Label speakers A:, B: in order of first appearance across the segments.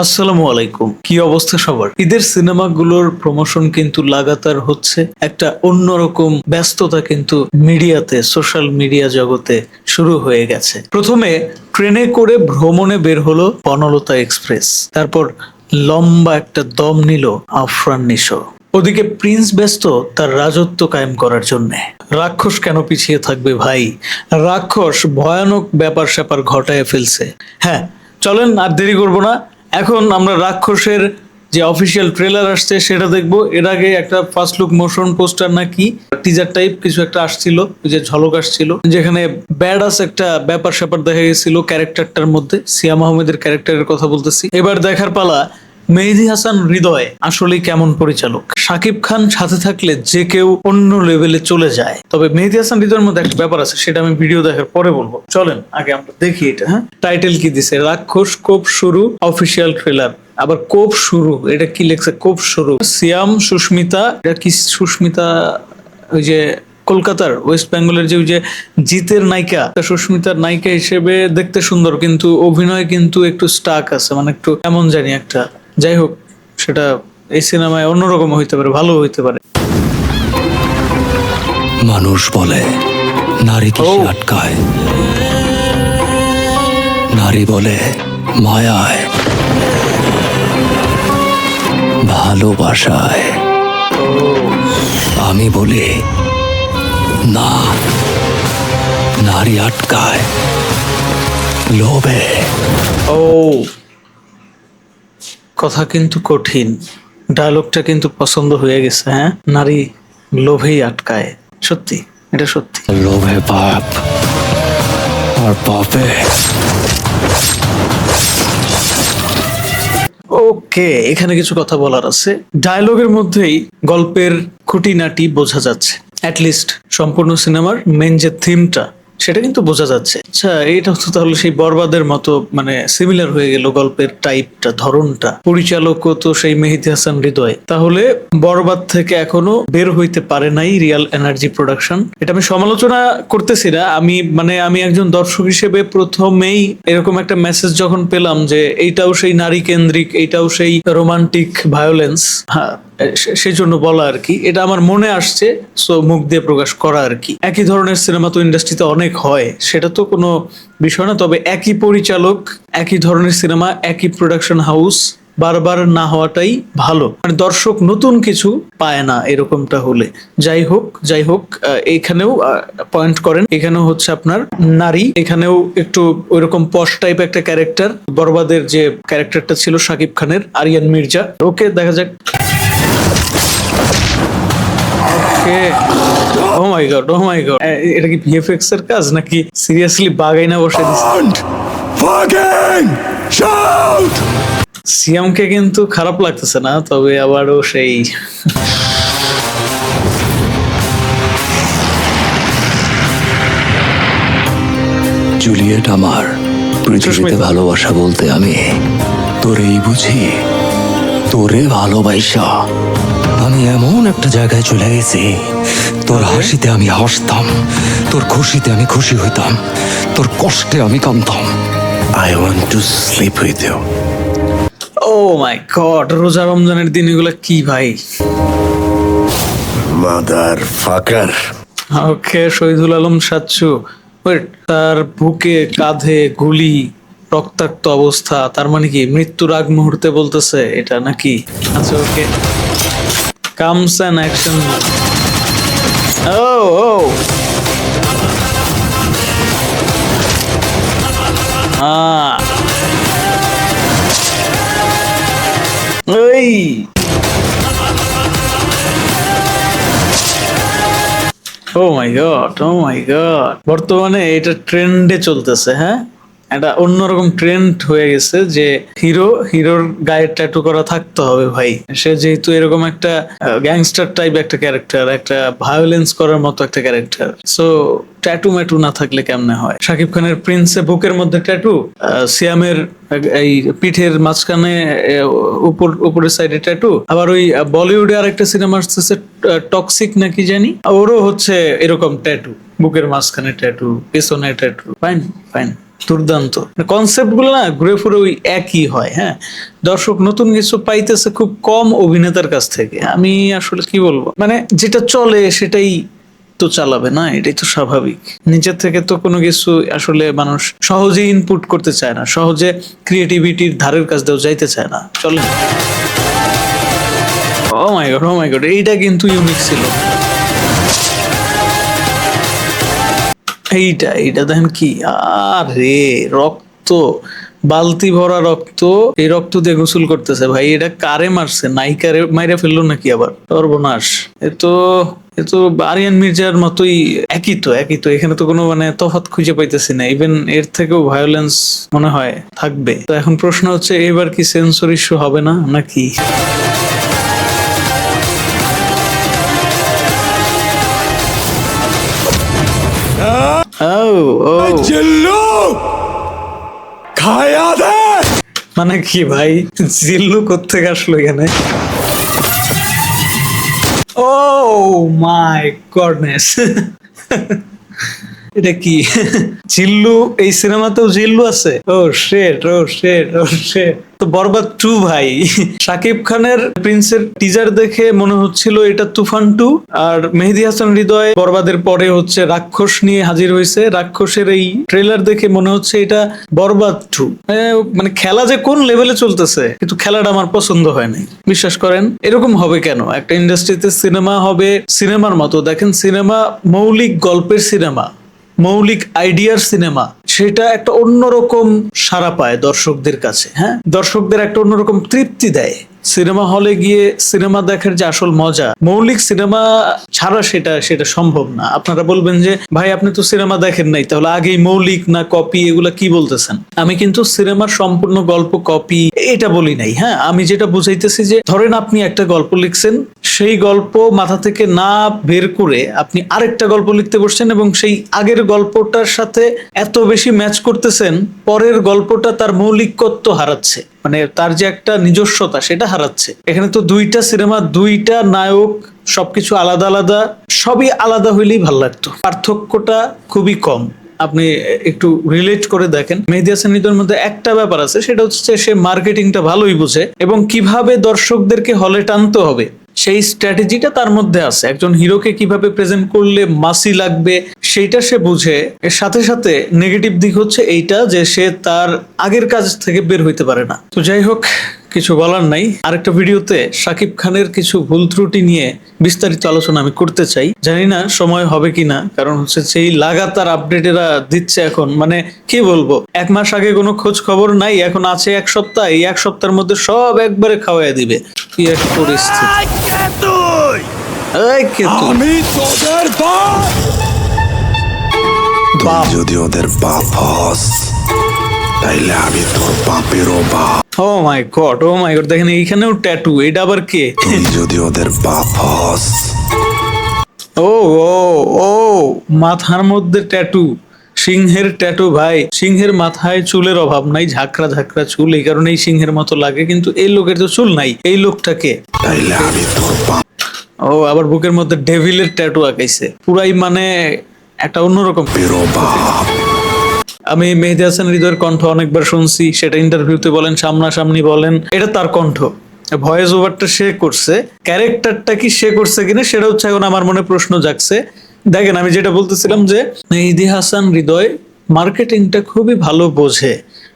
A: আসসালামু আলাইকুম। কি অবস্থা সবার? ঈদের সিনেমাগুলোর প্রমোশন কিন্তু লাগাতার হচ্ছে। একটা অন্যরকম ব্যস্ততা কিন্তু মিডিয়াতে, সোশ্যাল মিডিয়া জগতে শুরু হয়ে গেছে। প্রথমে ট্রেনে করে ভ্রমণে বের হলো বনলতা এক্সপ্রেস, তারপর লম্বা একটা দম নিল আফরান নিশো। ওদিকে প্রিন্স ব্যস্ত তার রাজত্ব কায়েম করার জন্য। রাক্ষস কেন পিছিয়ে থাকবে ভাই? রাক্ষস ভয়ানক ব্যাপার স্যাপার ঘটায় ফেলছে। হ্যাঁ, চলেন আর দেরি করবো না। এখন আমরা রাক্ষসের যে অফিসিয়াল ট্রেলার আসছে সেটা দেখবো। এর আগে একটা ফার্স্ট লুক মোশন পোস্টার নাকি টিজার টাইপ কিছু একটা আসছিল, ওই যে ঝলক আসছিল, যেখানে ব্যাডাস একটা ব্যাপার স্যাপার দেখা গেছিল ক্যারেক্টারটার মধ্যে। সিয়াম আহমেদের ক্যারেক্টারের কথা বলতেছি। এবার দেখার পালা মেহেদী হাসান হৃদয় আসলে কেমন পরিচালক। শাকিব খান সাথে থাকলে যে কেউ অন্য লেভেলে চলে যায়। তবে মেহেদী হাসান হৃদয়ের মধ্যে একটা ব্যাপার আছে, সেটা আমি ভিডিও দেখার পরে বলবো। চলেন আগে আমরা দেখি এটা। হ্যাঁ, টাইটেল কি দিছে? রাক্ষস কোপ শুরু অফিসিয়াল ট্রেলার। আবার কোপ শুরু, এটা কি লেখছে? কোপ শুরু। সিয়াম, সুস্মিতা, এটা কি সুস্মিতা? ওই যে কলকাতার ওয়েস্ট বেঙ্গলের যে ওই যে জিতের নায়িকা, সুস্মিতার নায়িকা হিসেবে দেখতে সুন্দর, কিন্তু অভিনয় কিন্তু একটু স্টাক আছে, মানে একটু এমন জানি একটা। যাই হোক, সেটা এই সিনেমায় অন্যরকম হইতে পারে, ভালো হইতে পারে।
B: মানুষ বলে নারী কিসে আটকায়, নারী বলে মায়ায়, ভালোবাসায়। আমি বলি না, নারী আটকায় লোভে।
A: ও, কথা কিন্তু কঠিন, ডায়লগটা কিন্তু পছন্দ হয়ে গেছে। হ্যাঁ, নারী লোভেই আটকায়। সত্যি, এটা সত্যি।
B: লোভে পাপ আর পাপে।
A: ওকে, এখানে কিছু কথা বলার আছে। ডায়লগের মধ্যেই গল্পের খুঁটিনাটি বোঝা যাচ্ছে। অ্যাটলিস্ট সম্পূর্ণ সিনেমার মেন যে থিমটা, সেটা কিন্তু বোঝা যাচ্ছে। আচ্ছা, এটা তো তাহলে সেই বরবাদের মতো, মানে সিমিলার হয়ে গেল গল্পের টাইপটা, ধরনটা। পরিচালকও তো সেই মেহেদী হাসান হৃদয়। তাহলে বরবাদ থেকে এখনো বের হইতে পারে নাই রিয়াল এনার্জি প্রোডাকশন। এটা আমি সমালোচনা করতেছি না, আমি একজন দর্শক হিসেবে প্রথমেই এরকম একটা মেসেজ যখন পেলাম যে এইটাও সেই নারী কেন্দ্রিক, এইটাও সেই রোমান্টিক ভায়োলেন্স, হ্যাঁ সেই জন্য বলা আর কি। এটা আমার মনে আসছে, সো মুখ দিয়ে প্রকাশ করা আর কি। একই ধরনের সিনেমা তো ইন্ডাস্ট্রিতে অনেক হয়, সেটা তো কোনো বিষয় না। তবে একই পরিচালক, একই ধরনের সিনেমা, একই প্রোডাকশন হাউস, বারবার না হওয়াটাই ভালো। মানে দর্শক নতুন কিছু পায় না এরকমটা হলে। যাই হোক, এখানেও পয়েন্ট করেন, এখানেও হচ্ছে আপনার নারী, এখানেও একটু ওইরকম পশ টাইপ একটা ক্যারেক্টার। বরবাদের যে ক্যারেক্টারটা ছিল শাকিব খানের, আরিয়ান মির্জা। ওকে, দেখা যাক। ওকে, ও my god, O my god, এটা কি ভিএফএক্স এর কাজ নাকি সিরিয়াসলি বাগাইনা বসে দিছে? সিয়ামকে কিন্তু খারাপ লাগতেছে না, তবে আবারও সেই
B: জুলিয়েট আমার, পৃথিবীতে ভালোবাসা বলতে আমি তোরেই বুঝি। তোরে ভালোবাসা আমি এমন একটা জায়গায় চলে গেছি, তোর হাসিতে আমি হাসতাম, তোর খুশিতে আমি খুশি হইতাম, তোর কষ্টে আমি কাঁদতাম। I want to sleep with you.
A: Oh my god, রোজা রমজানের দিন এগুলো কি ভাই?
B: Mother fucker.
A: Okay, Shahidul Alam Sachchu. Wait, তার বুকে কাঁধে গুলি, রক্তাক্ত অবস্থা, তার মানে কি মৃত্যুর আগ মুহূর্তে বলতেছে এটা নাকি? আচ্ছা, ওকে, কামস অ্যান অ্যাকশন। ও ও ওই ও my god, O my god, বর্তমানে এটা ট্রেন্ডে চলতেছে। হ্যাঁ, এটা অন্যরকম ট্রেন্ড হয়ে গেছে যে হিরোর গায়ে ট্যাটু করা থাকতে হবে ভাই। সে যেহেতু এরকম একটা গ্যাংস্টার টাইপ একটা ক্যারেক্টার, একটা ভায়োলেন্স করার মতো একটা ক্যারেক্টার, সো ট্যাটু ম্যাটু না থাকলে কেমনে হয়? শাকিব খানের প্রিন্সে বুকের মধ্যে ট্যাটু, সিয়ামের এই পিঠের মাঝখানে উপরের সাইডে ট্যাটু। আবার ওই বলিউডে আর একটা সিনেমা আসতেছে টক্সিক নাকি জানি, ওরও হচ্ছে এরকম ট্যাটু, বুকের মাঝখানে ট্যাটু, পেছনে ট্যাটু। Fine fine. দুর্দান্ত। কনসেপ্ট গুলো না ঘুরে ফিরে ওই একই হয়। হ্যাঁ, দর্শক নতুন কিছু পাইতেছে খুব কম অভিনেতার কাছ থেকে। আমি আসলে কি বলবো, মানে যেটা চলে সেটাই তো চালাবে না, এটাই তো স্বাভাবিক। নিজের থেকে তো কোনো কিছু আসলে মানুষ সহজে ইনপুট করতে চায় না, সহজে ক্রিয়েটিভিটির ধারের কাছ দিয়েও যাইতে চায় না। চলে, ও my god, O my god, এইটা কিন্তু ইউনিক ছিল। এইটা দেখেন কি, আরে রক্ত, বালতি ভরা রক্ত, এই রক্ত দিয়ে গোসল করতেছে ভাই। এটা কারে মারছে, নায়িকারে মাইরা ফেললো নাকি আবার? সর্বনাশ। এ তো আরিয়ান মির্জার মতোই, একই তো এখানে তো কোনো মানে তফাৎ খুঁজে পাইতেছি না। ইভেন এর থেকেও ভায়োলেন্স মনে হয় থাকবে। তো এখন প্রশ্ন হচ্ছে, এবার কি সেন্সর ইস্যু হবে না নাকি?
B: জিল্লু খায়া দে।
A: মানে কি ভাই, জিল্লু কোত্থেকে আসলো এখানে? ও মাই গডনেস, এটা কি? জিল্লু, এই সিনেমাতেও জিল্লু আছে? ও শেট, ও শেট, ও শেট। তো বরবাদ 2 ভাই, শাকিব খানের প্রিন্সের টিজার দেখে মনে হচ্ছিল এটা তুফান 2, আর মেহেদী হাসান হৃদয় বরবাদের পরে হচ্ছে রাক্ষস নিয়ে হাজির হয়েছে। রাক্ষসের এই ট্রেলার দেখে মনে হচ্ছে এটা বরবাদ 2। মানে খেলা যে কোন লেভেলে চলতেছে, কিন্তু খেলাটা আমার পছন্দ হয় নাই। বিশ্বাস করেন, এরকম হবে কেন? একটা ইন্ডাস্ট্রিতে সিনেমা হবে সিনেমার মতো। দেখেন, সিনেমা মৌলিক গল্পের সিনেমা, মৌলিক আইডিয়ার সিনেমা, সেটা একটা অন্যরকম সাড়া পায় দর্শকদের কাছে। হ্যাঁ, দর্শকদের একটা অন্যরকম তৃপ্তি দেয়। সিনেমা হলে গিয়ে সিনেমা দেখার যে আসল মজা, মৌলিক সিনেমা ছাড়া সেটা সম্ভব না। আপনারা বলবেন যে ভাই আপনি তো সিনেমা দেখেন নাই, তাহলে আগেই মৌলিক না কপি, এগুলা কি বলতেছেন? আমি কিন্তু সিনেমার সম্পূর্ণ গল্প কপি এটা বলি নাই। হ্যাঁ, আমি যেটা বুঝাইতেছি যে ধরেন আপনি একটা গল্প লিখছেন, সেই গল্প মাথা থেকে না বের করে আপনি আরেকটা গল্প লিখতে বসছেন, এবং সেই আগের গল্পটার সাথে এত বেশি ম্যাচ করতেছেন, পরের গল্পটা তার মৌলিকত্ব হারাচ্ছে, মানে তার যে একটা নিজস্বতা সেটা হারাচ্ছে। এখানে তো দুইটা সিনেমা, দুইটা নায়ক, সবকিছু আলাদা আলাদা, সবই আলাদা হইলেই ভালো লাগতো। পার্থক্যটা খুবই কম। আপনি একটু রিলেট করে দেখেন, মেহেদী হাসান হৃদয়ের মধ্যে একটা ব্যাপার আছে, সেটা হচ্ছে সে মার্কেটিংটা ভালোই বুঝে, এবং কিভাবে দর্শকদেরকে হলে টানতে হবে সেই স্ট্র্যাটেজিটা তার মধ্যে আছে। একজন হিরোকে কিভাবে প্রেজেন্ট করলে মাসি লাগবে সেইটা সে বুঝে। এর সাথে সাথে নেগেটিভ দিক হচ্ছে এইটা যে সে তার আগের কাজ থেকে বের হইতে পারে না। তো যাই হোক, কিছু বলার নাই। আরেকটা ভিডিওতে শাকিব খানের কিছু ভুল ত্রুটি নিয়ে বিস্তারিত আলোচনা আমি করতে চাই। জানি না সময় হবে কিনা, কারণ হচ্ছে সেই লাগাতার আপডেট এরা দিচ্ছে এখন। মানে কি বলবো, 1 মাস আগে কোনো খোঁজ খবর নাই, এখন আছে 1 সপ্তাহ, এই 1 সপ্তাহের মধ্যে সব একবারে খাওয়াই দিবে। কি এক পরিস্থিতি। এই কে তুই?
B: আমি তোদের বাপ। তুই যদি ওদের বাপ হস, তাইলে আমি তোর বাপেরও বাপ।
A: ও my god, O my god, দেখেন এইখানেও ট্যাটু। এটা আবার কে?
B: তুই যদি ওদের বাপ হস।
A: ও ও ও, মাথার মধ্যে ট্যাটু, সিংহের ট্যাটু ভাই। সিংহের মাথায় চুলের অভাব নাই, ঝাঁকড়া ঝাঁকড়া চুল, এই কারণেই সিংহের মতো লাগে। কিন্তু এই লোকের তো চুল নাই। এই লোকটাকে,
B: তাইলে আমি তোর বাপ।
A: ও আবার বুকের মধ্যে ডেভিলের ট্যাটু আঁকাইছে, পুরাই মানে একটা অন্যরকম।
B: বাপ।
A: আমি মেহেদী হাসান হৃদয়ের কণ্ঠ অনেকবার শুনছি, সেটা ইন্টারভিউতে বলেন, সামনাসামনি বলেন, এটা তার কণ্ঠ। ভয়েস ওভারটা সে করছে, ক্যারেক্টারটা কি সে করছে কিনা সেটা হচ্ছে এখন আমার মনে প্রশ্ন জাগছে। দেখেন, আমি যেটা বলতেছিলাম যে মেহেদী হাসান হৃদয় মার্কেটিংটা খুবই ভালো বোঝে।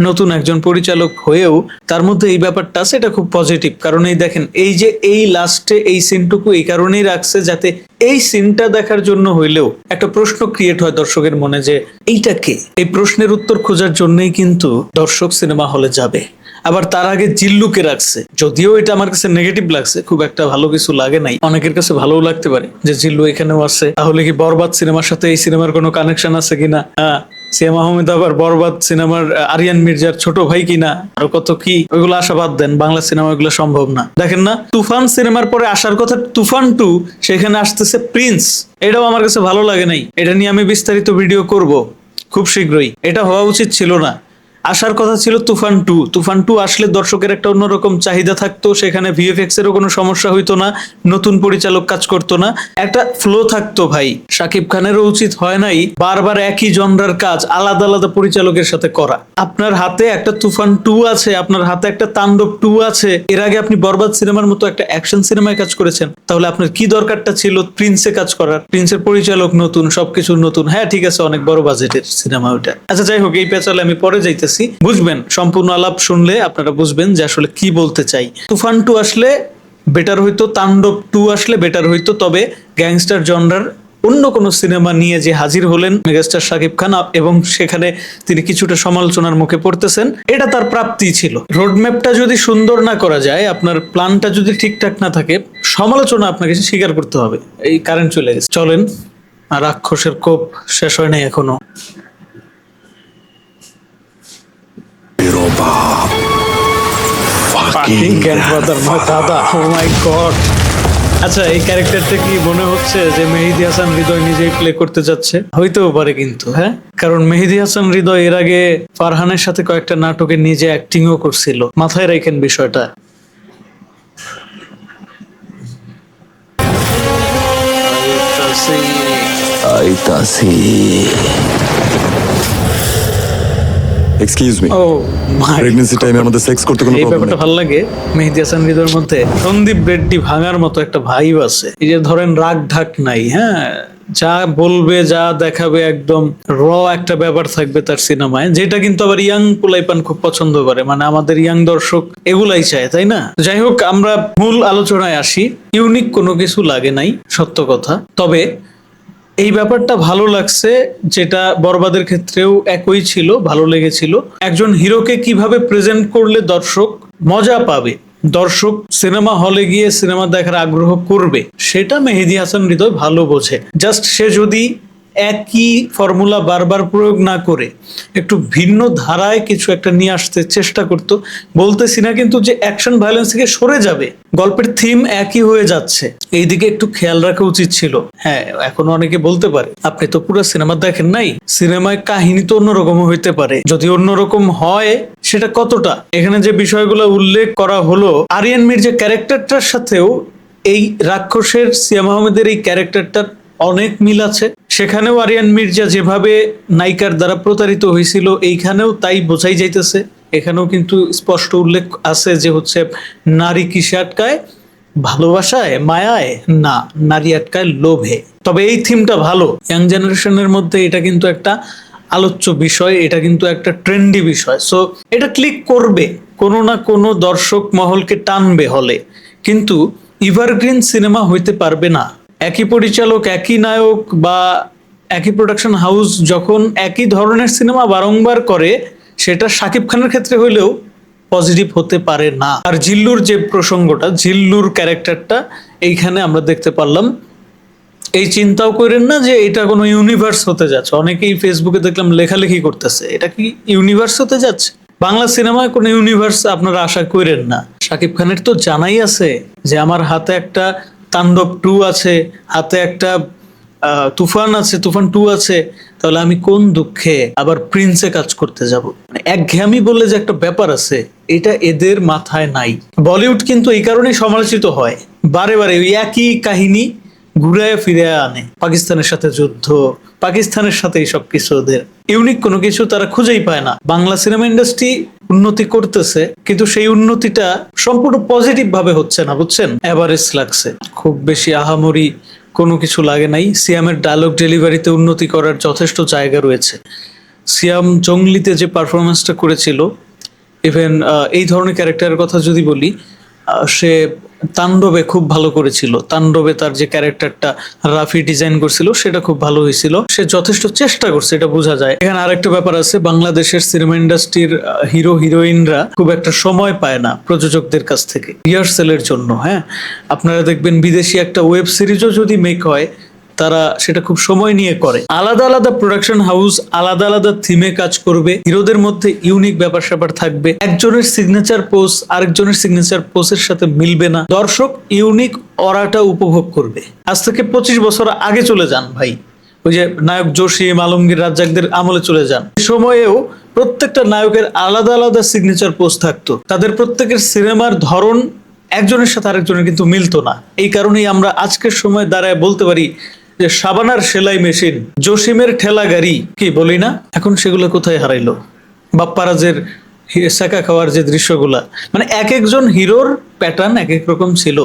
A: নতুন একজন পরিচালক হয়েও তার মধ্যে এই ব্যাপারটা আছে, এটা খুব পজিটিভ। কারণ এই দেখেন, এই যে এই লাস্টে এই সিনটুকু এই কারণেই রাখছে যাতে এই সিনটা দেখার জন্য হইলেও একটা প্রশ্ন ক্রিয়েট হয় দর্শকের মনে যে এইটা কে। এই প্রশ্নের উত্তর খোঁজার জন্যই কিন্তু দর্শক সিনেমা হলে যাবে। আবার তার আগে জিল্লুকে রাখছে, যদিও এটা আমার কাছে নেগেটিভ লাগছে, খুব একটা ভালো কিছু লাগে নাই। অনেকের কাছে ভালোও লাগতে পারে যে জিল্লু এখানেও আছে। তাহলে কি বরবাদ সিনেমার সাথে এই সিনেমার কোনো কানেকশন আছে কিনা? হ্যাঁ, সিয়াম আহমেদ আবার বরবাদ সিনেমার আরিয়ান মির্জার ছোট ভাই কিনা, আর কত কি, ওইগুলো আশাবাদ দেন। বাংলা সিনেমা এগুলো সম্ভব না। দেখেন না, তুফান সিনেমার পরে আসার কথা তুফান 2, সেখানে আসতেছে প্রিন্স। এটাও আমার কাছে ভালো লাগে নাই। এটা নিয়ে আমি বিস্তারিত ভিডিও করব খুব শীঘ্রই। এটা হওয়া উচিত ছিল না। আসার কথা ছিল তুফান 2 আসলে দর্শকের একটা অন্যরকম চাহিদা থাকতো, সেখানে ভিএফএক্স এরও কোনো সমস্যা হইতো না, নতুন পরিচালক কাজ করতো না, একটা ফ্লো থাকতো ভাই। শাকিব খানেরও উচিত হয় নাই বারবার একই জনরার কাজ আলাদা আলাদা পরিচালকের সাথে করা। আপনার হাতে একটা তুফান 2 আছে, আপনার হাতে একটা তাণ্ডব 2 আছে, এর আগে আপনি বরবাদ সিনেমার মতো একটা অ্যাকশন সিনেমায় কাজ করেছেন, তাহলে আপনার কি দরকারটা ছিল প্রিন্সে কাজ করার? প্রিন্সের পরিচালক নতুন, সবকিছু নতুন, হ্যাঁ ঠিক আছে অনেক বড় বাজেটের সিনেমা ওটা। আচ্ছা যাই হোক, এই পেছালে আমি পরে যাইতেছি, বুঝবেন সম্পূর্ণ আলাপ শুনলে আপনারা বুঝবেন যে আসলে কি বলতে চাই। তুফান 2 আসলে বেটার হইতো, তাণ্ডব 2 আসলে বেটার হইতো, তবে গ্যাংস্টার জনরার অন্য কোনো সিনেমা নিয়ে যে হাজির হলেন মেগাস্টার শাকিব খান এবং সেখানে তিনি কিছুটা সমালোচনার মুখে পড়তেছেন, এটা তার প্রাপ্তি ছিল। রোডম্যাপটা যদি সুন্দর না করা যায়, আপনার প্ল্যানটা যদি ঠিকঠাক না থাকে, সমালোচনা আপনাকে স্বীকার করতে হবে। এই কারেন্ট চলে গেছে, চলেন। আর রাক্ষসের কোপ শেষ হয় নাই এখনো। Fucking grandfather, my দাদা, oh my god। আচ্ছা, এই ক্যারেক্টারটা কি মনে হচ্ছে যে মেহেদী হাসান হৃদয় নিজেই প্লে করতে যাচ্ছে? হইতেও পারে কিন্তু, হ্যাঁ, কারণ মেহেদী হাসান হৃদয় এর আগে ফারহানের সাথে কয়েকটা নাটকে নিজে অ্যাক্টিংও করছিল, মাথায় রাখেন বিষয়টা।
B: আইতাছি।
C: এক্সকিউজ মি,
A: ও মাই,
C: প্রেগন্যান্সি টাইমে আমাদের সেক্স করতে কোনো
A: এই
C: প্রবলেম
A: ব্যাপারটা
C: নেই।
A: ভালো লাগে। মেহেদী হাসান হৃদয়ের মধ্যে সন্দীপ রেড্ডি ভাঙার মতো একটা ভাইব আছে। এই যে ধরেন রাগ ঢাক নাই, হ্যাঁ, যা বলবে যা দেখাবে একদম র একটা ব্যাপার থাকবে তার সিনেমায়, যেটা কিন্তু আবার ইয়াং পোলাইপান খুব পছন্দ করে, মানে আমাদের ইয়াং দর্শক এগুলাই চায়, তাই না? যাই হোক, আমরা মূল আলোচনায় আসি। ইউনিক কোনো কিছু লাগে নাই, সত্য কথা। তবে এই ব্যাপারটা ভালো লাগছে, যেটা বরবাদের ক্ষেত্রেও একই ছিল, ভালো লেগেছিল। একজন হিরোকে কিভাবে প্রেজেন্ট করলে দর্শক মজা পাবে, দর্শক সিনেমা হলে গিয়ে সিনেমা দেখার আগ্রহ করবে, সেটা মেহেদী হাসান হৃদয় ভালো বোঝে। জাস্ট সে যদি একই ফর্মুলা বারবার প্রয়োগ না করে একটু ভিন্ন ধারায় কিছু একটা নিয়ে আসতে চেষ্টা করতো, বলতেছি না কিন্তু যে অ্যাকশন ভায়োলেন্স থেকে সরে যাবে, গল্পের থিম একই হয়ে যাচ্ছে, এইদিকে একটু খেয়াল রাখা উচিত ছিল। হ্যাঁ, এখন অনেকে বলতে পারে আপনি তো পুরো সিনেমা দেখেন নাই, সিনেমায় কাহিনী তো অন্যরকম হইতে পারে। যদি অন্যরকম হয় সেটা কতটা? এখানে যে বিষয়গুলো উল্লেখ করা হলো, আরিয়ান মির্জা ক্যারেক্টারটার সাথেও এই রাক্ষসের সিয়াম আহমেদের এই ক্যারেক্টারটার অনেক মিল আছে। সেখানেও আরিয়ান মির্জা যেভাবে নায়িকার দ্বারা প্রতারিত হয়েছিল, এইখানেও তাই বোঝাই যাইতেছে। এখানেও কিন্তু স্পষ্ট উল্লেখ আছে যে হচ্ছে নারী কিসে আটকায়? ভালোবাসায়, মায়ায় না, নারী আটকায় লোভে। তবে এই থিমটা ভালো, ইয়াং জেনারেশনের মধ্যে এটা কিন্তু একটা আলোচ্য বিষয়, এটা কিন্তু একটা ট্রেন্ডি বিষয়। সো এটা ক্লিক করবে, কোনো না কোনো দর্শক মহলকে টানবে হলে, কিন্তু এভারগ্রিন সিনেমা হইতে পারবে না। একই পরিচালক, একই নায়ক বা একই প্রোডাকশন হাউস যখন একই ধরনের সিনেমা বারংবার করে, সেটা শাকিব খানের ক্ষেত্রে হইলেও পজিটিভ হতে পারে না। আর জিল্লুর যে প্রসঙ্গটা, জিল্লুর ক্যারেক্টারটা এইখানে আমরা দেখতে পারলাম। এই চিন্তাও করেন না যে এটা কোনো ইউনিভার্স হতে যাচ্ছে। অনেকেই ফেসবুকে দেখলাম লেখালেখি করতেছে, এটা কি ইউনিভার্স হতে যাচ্ছে? বাংলা সিনেমায় কোনো ইউনিভার্স আপনারা আশা করেন না। শাকিব খানের তো জানাই আছে যে আমার হাতে একটা তাণ্ডব 2 আছে, হাতে একটা তুফান আছে, তুফান 2 আছে, তাহলে আমি কোন দুঃখে আবার প্রিন্সে কাজ করতে যাব? মানে একঘেয়ামি বলে যে একটা ব্যাপার আছে, এটা এদের মাথায় নাই। বলিউড কিন্তু এই কারণেই সমালোচিত হয়, বারে বারে ওই একই কাহিনী ঘুরায় ফিরে আনে। পাকিস্তানের সাথে যুদ্ধ, পাকিস্তানের সাথে সব কিছু, ওদের ইউনিক কোনো কিছু তারা খুঁজেই পায় না। বাংলা সিনেমা ইন্ডাস্ট্রি উন্নতি করতেছে, কিন্তু সেই উন্নতিটা সম্পূর্ণ পজিটিভ ভাবে হচ্ছে না, বুঝছেন? এভারেজ লাগছে, খুব বেশি আহামরি কোনো কিছু লাগে নাই। সিয়ামের ডায়লগ ডেলিভারিতে উন্নতি করার যথেষ্ট জায়গা রয়েছে। সিয়াম জঙ্গলিতে যে পারফরমেন্সটা করেছিল, ইভেন এই ধরনের ক্যারেক্টারের কথা যদি বলি, সে তাণ্ডবে খুব ভালো করেছিল। তাণ্ডবে তার যে ক্যারেক্টারটা রাফি ডিজাইন করছিল, সেটা খুব ভালো হয়েছিল। সে যথেষ্ট চেষ্টা করছে, এটা বোঝা যায়। এখানে আরেকটা ব্যাপার আছে, বাংলাদেশের সিনেমা ইন্ডাস্ট্রির হিরো হিরোইনরা খুব একটা সময় পায় না প্রযোজকদের কাছ থেকে রিহার্সেলের জন্য। হ্যাঁ, আপনারা দেখবেন বিদেশি একটা ওয়েব সিরিজও যদি মেক হয়, তারা সেটা খুব সময় নিয়ে করে। আলাদা আলাদা প্রোডাকশন হাউস আলাদা আলাদা থিমে কাজ করবে, হিরোদের মধ্যে ইউনিক ব্যাপার স্যাপার থাকবে। একজনের সিগনেচার পোজ আরেকজনের সিগনেচার পোজের সাথে মিলবে না, দর্শক ইউনিক অরাটা উপভোগ করবে। আজ থেকে 25 বছর আগে চলে যান ভাই, ওই যে নায়ক জসিম আলমগীর রাজ্জাকদের আমলে চলে যান, এই সময়েও প্রত্যেকটা নায়কের আলাদা আলাদা সিগনেচার পোস্ট থাকতো। তাদের প্রত্যেকের সিনেমার ধরন একজনের সাথে আরেকজনের কিন্তু মিলতো না। এই কারণেই আমরা আজকের সময় দাঁড়ায় বলতে পারি যে শাবানার সেলাই মেশিন, জসিমের ঠেলা গাড়ি, কি বলি না, এখন সেগুলো কোথায় হারাইলো? বাপ্পারাজের সেকা খাওয়ার যে দৃশ্যগুলা, মানে এক একজন হিরোর প্যাটার্ন এক এক রকম ছিল,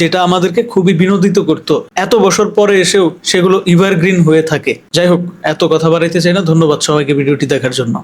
A: যেটা আমাদেরকে খুবই বিনোদিত করতো। এত বছর পরে এসেও সেগুলো এভারগ্রিন হয়ে থাকে। যাই হোক, এত কথা বাড়াইতে চাই না। ধন্যবাদ সবাইকে ভিডিওটি দেখার জন্য।